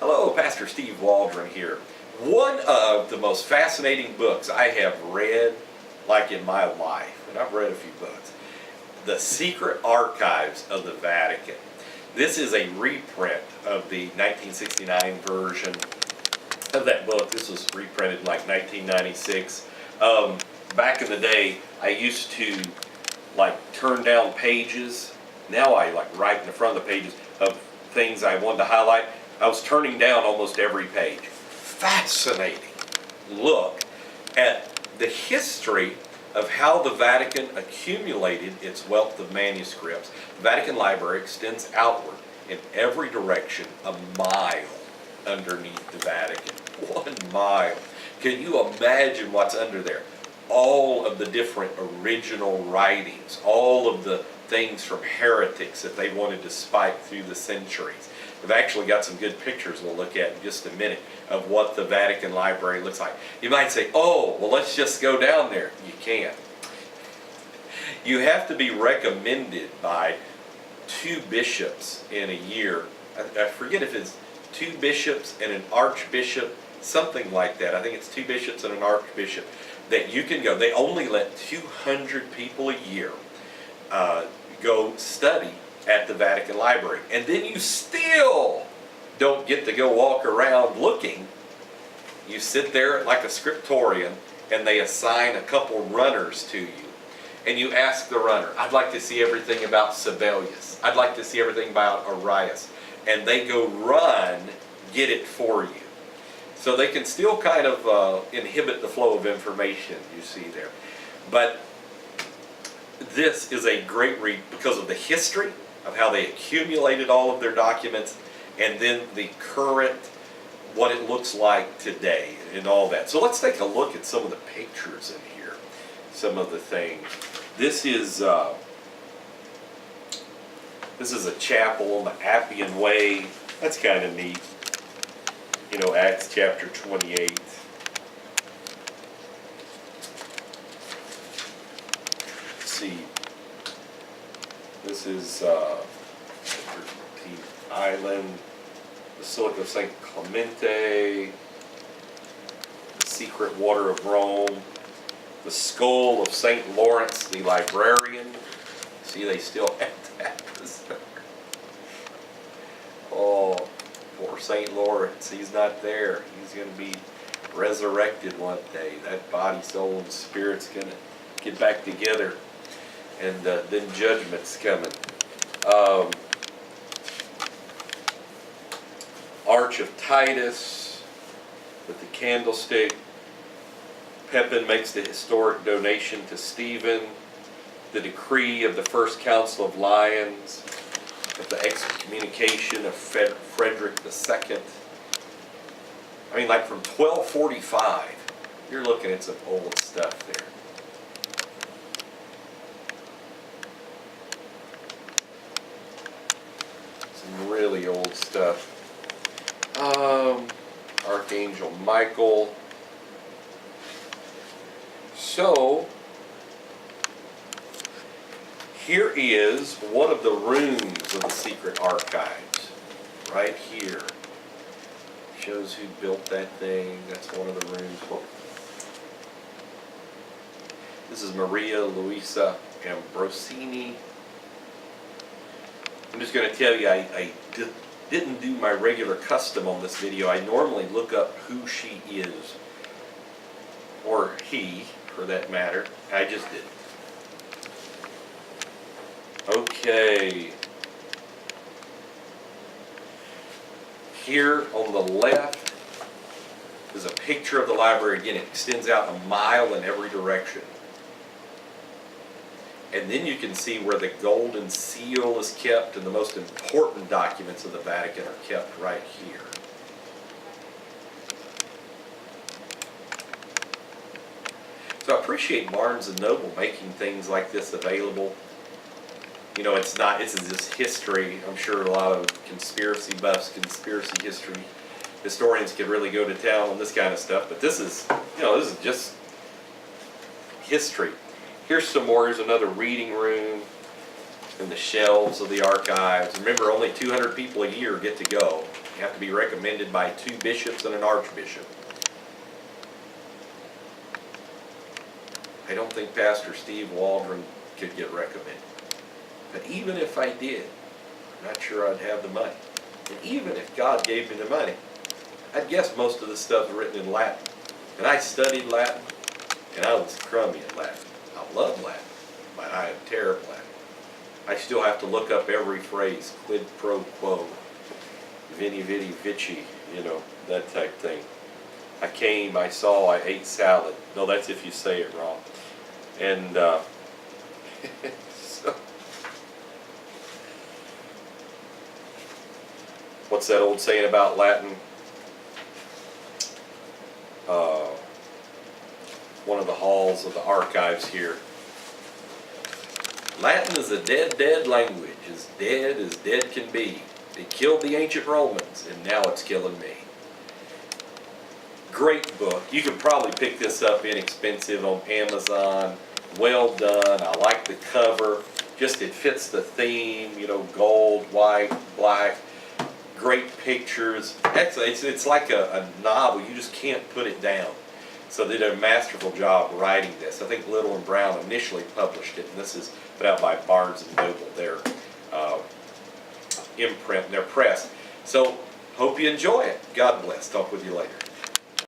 Hello, Pastor Steve Waldron here. One of the most fascinating books I have read, like in my life, and I've read a few books, The Secret Archives of the Vatican. This is a reprint of the 1969 version of that book. This was reprinted in like 1996. Back in the day, I used to turn down pages. Now I write in the front of the pages of things I wanted to highlight. I was turning down almost every page. Fascinating look at the history of how the Vatican accumulated its wealth of manuscripts. The Vatican Library extends outward in every direction a mile underneath the Vatican. 1 mile. Can you imagine what's under there? All of the different original writings, all of the things from heretics that they wanted to spike through the centuries. We've actually got some good pictures we'll look at in just a minute of what the Vatican Library looks like. You might say, oh, well, let's just go down there. You can't. You have to be recommended by 2 bishops in a year. I forget if it's 2 bishops and an archbishop, something like that. I think it's 2 bishops and an archbishop that you can go. They only let 200 people a year go study at the Vatican Library. And then you still don't get to go walk around looking. You sit there like a scriptorian and they assign a couple runners to you. And you ask the runner, I'd like to see everything about Sibelius. I'd like to see everything about Arius. And they go run, get it for you. So they can still kind of inhibit the flow of information you see there. But this is a great read because of the history of how they accumulated all of their documents, and then the current, what it looks like today, and all that. So let's take a look at some of the pictures in here, some of the things. This is a chapel on the Appian Way. That's kind of neat. You know, Acts chapter 28. Let's see. This is Island, Basilica of St. Clemente, the Secret Water of Rome, the Skull of St. Lawrence the Librarian. See, they still have that. Oh, poor St. Lawrence, he's not there. He's going to be resurrected one day. That body, soul, and spirit's going to get back together. And then judgment's coming. Arch of Titus with the candlestick. Pepin makes the historic donation to Stephen. The decree of the First Council of Lyons. Of the excommunication of Frederick II. I mean, like from 1245, you're looking at some old stuff there. Some really old stuff. Archangel Michael. So, here is one of the rooms of the secret archives. Right here. Shows who built that thing. That's one of the rooms. This is Maria Luisa Ambrosini. I'm just going to tell you, I didn't do my regular custom on this video. I normally look up who she is, or he, for that matter. I just didn't. Okay. Here on the left is a picture of the library. Again, it extends out a mile in every direction. And then you can see where the golden seal is kept, and the most important documents of the Vatican are kept right here. So I appreciate Barnes & Noble making things like this available. You know, it's just history. I'm sure a lot of conspiracy buffs, conspiracy history historians could really go to town on this kind of stuff. But this is, this is just history. Here's some more. Here's another reading room. in the shelves of the archives. Remember, only 200 people a year get to go. You have to be recommended by 2 bishops and an archbishop. I don't think Pastor Steve Waldron could get recommended. But even if I did, I'm not sure I'd have the money. And even if God gave me the money, I'd guess most of the stuff is written in Latin. And I studied Latin, and I was crummy at Latin. I love Latin, but I am terrible at it. I still have to look up every phrase, quid pro quo, veni vidi vici, that type thing. I came, I saw, I ate salad. No, that's if you say it wrong. And so, what's that old saying about Latin? One of the halls of the archives here. Latin is a dead language, as dead can be. It killed the ancient Romans, and now it's killing me. Great book. You can probably pick this up inexpensive on Amazon. Well done. I like the cover. Just it fits the theme, gold, white, black. Great pictures. It's like a novel. You just can't put it down. So they did a masterful job writing this. I think Little and Brown initially published it, and this is put out by Barnes & Noble, their imprint, their press. So, hope you enjoy it. God bless. Talk with you later.